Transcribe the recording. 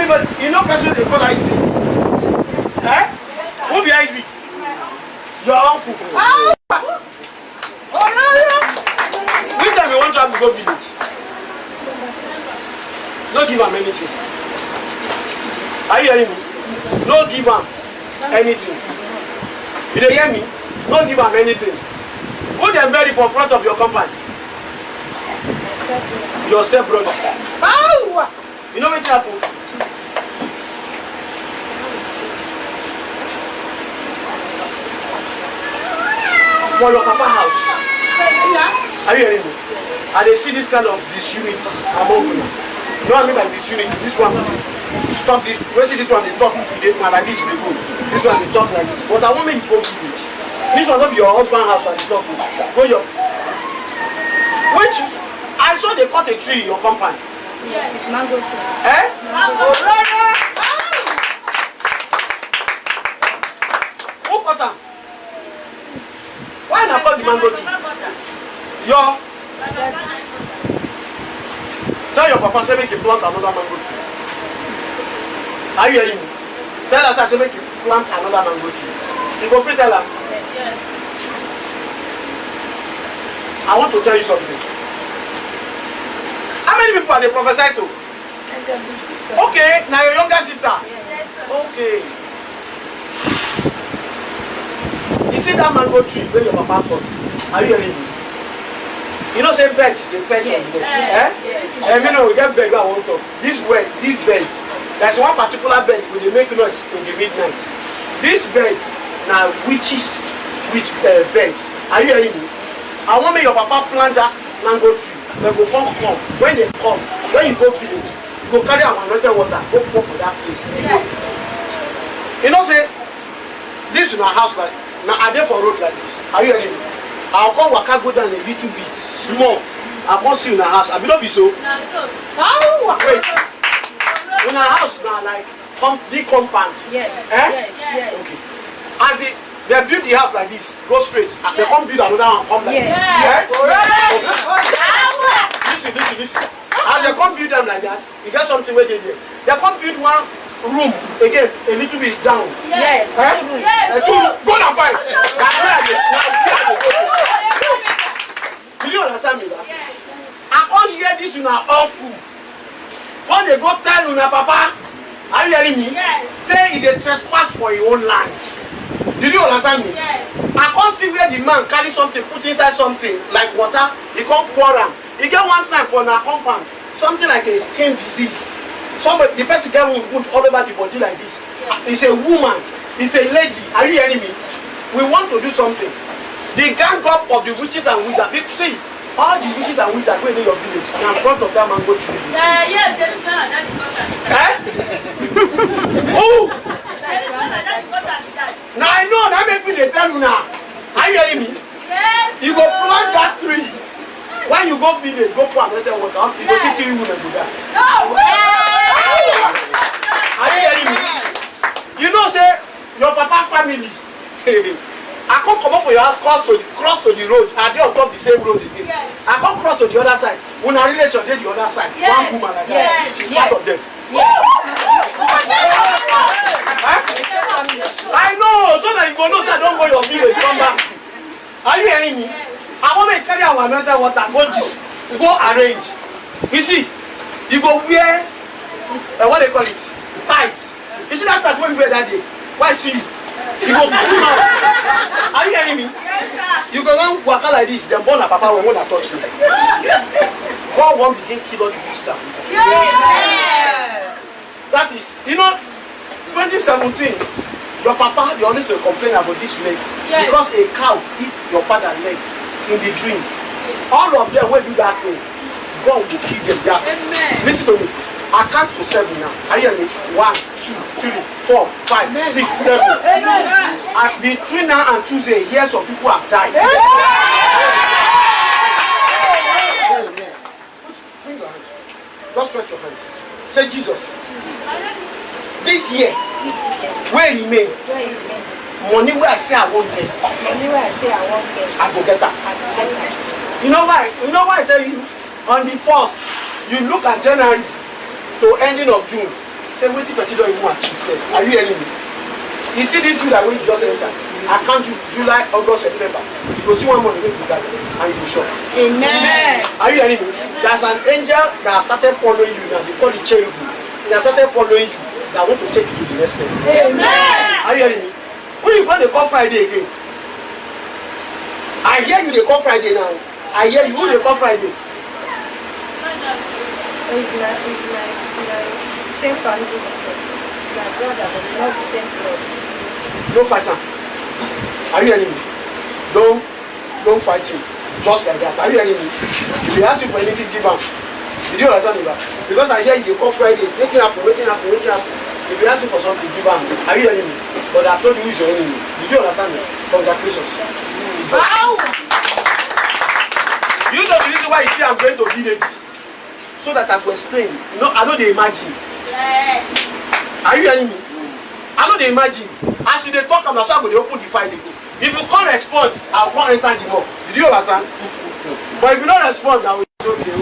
Anybody? You know person they call Isaac? Eh? Who be Isaac? Your uncle. Which time you want to have to go village? Don't give him anything. Are you hearing me? Don't give him anything. You dey hear me? Don't give him anything. Put them ready for front of your company. Your step brother. You know what happened? For your papa house. Are you hearing me? And they see this kind of disunity among women. You know what I mean by disunity? This one talk this, wait till this one they talk like this they go. This one they talk like this. But I won't make you go village. This one not be your husband's house and they talk. Go your. Which I saw they cut a tree in your compound. Yes, it's mango tree. Eh? Mango. Who cut them? Why not cut the mango tree? Your. Tell your papa say make you plant another mango tree. Are you hearing me? Tell us I say make you plant another mango tree. You go free tell her. Yes. I want to tell you something. How many people are they prophesy to? And the sister. Okay, now your younger sister. Yes, sir. Okay. You see that mango tree where your papa cut? Are you hearing me? You know say bed, they bed Yes. from there. Yes. Eh? Yes. And you know we get bed where I want to. This bed. There's one particular bed where they make noise in the midnight. This bed now witches bed. Are you hearing me? I want me your papa plant that mango tree. They go come. When they come, when you go village, you go carry our anointed water, go pour for that place. Yes. You know say this is my house like now I dey for road like this. Are you hearing me? I'll come waka go down a little bit, small. I come see in a house. I be not be so. Wait. In a house now like big compound. Yes. Eh? Yes. Okay. As it they build the house like this, go straight. Yes. They come build another one, come like yes. this. Yes. Okay. Listen. As they come build them like that, you get something where they do. They come build one room again, a little bit down. Yes. Eh? Yes. Go and fight. Do you understand me? Right? Yes. I can't hear this in our uncle. When they go tell una papa, are you hearing me? Yes. Say he dey trespass for your own land. Did you understand me? Yes. I can't see where the man carry something, put inside something like water. He can't pour am. He get one time for na compound, something like a skin disease. Somebody, the person get wound all over the body like this. Yes. It's a woman. It's a lady. Are you hearing me? We want to do something. The gang up of the witches and wizards. See, all the witches and wizards wey dey your village na in front of that mango tree. Yes, there is that. That is not that. Who? That is not that. Now I know that make me dey tell you now. Are you hearing me? Yes. You go plant that tree. When you go village, go pour another water. You go see 3 women do that. No. Are you hearing me? You know say your papa family. I can't come up for your house, cross to the road, and they on top the same road again. Yes. I can't cross to the other side. When I relation to the other side, yes. one woman like that, yes. she's yes. part of them. Yes. I know, so that you go know, so I don't go your village, come back. Are you hearing me? Yes. I want to carry our another water, go arrange. You see, you go wear, what they call it, tights. You see that tight when you wear that day? Why see you? You go zoom out. Are you hearing me? Yes, sir. You go now walk out like this, then born a papa when I touch you. God won't begin kill all the witches and wizards. Yeah. That is, you know, 2017, your papa, they always will complain about this leg. Yes. Because a cow eats your father's leg in the dream. All of them will do that thing. God will kill them. Yeah. Amen. Listen to me. I count to 7 now. Are you hearing me? 1, 2, 3, 4, 5, 6, 7. And between now and Tuesday, years of people have died. Bring your hand. Just stretch your hand. Say Jesus. This year, where remain? Money where I say I won't get. I go get that. You know why? You know why I tell you? On the 1st, you look at January to ending of June. Say, wait till person don't even achieve. Say, are you hearing me? You see this July when you just enter. I count you July, August, September. You go see one month when you gather and you go shop. Amen. Are you hearing me? There's an angel that have started following you now. They call it cherubim. They have started following you that want to take you to the next level. Amen. Are you hearing me? When you come, they call Friday again. I hear you, they call Friday now. I hear you, who they call Friday? It's like same family members. It's my brother, but it's not the same blood. Don't fight him. Are you hearing me? Don't fight him. Just like that. Are you hearing me? If he asks you for anything, give him. Did you understand me? Because I hear you, they call Friday. Waiting happen. If he asks you for something, give him. Are you hearing me? But I told you who's your enemy. Did you understand me? Congratulations. Wow. You know the reason why you see I'm going to villages? So that I can explain. You know, I know they imagine. Yes. Are you hearing me? I know they imagine. As they talk, I'm not sure they open the file, they go. If you can't respond, I'll go enter the mall. Did you understand? But if you don't respond, I will say, okay,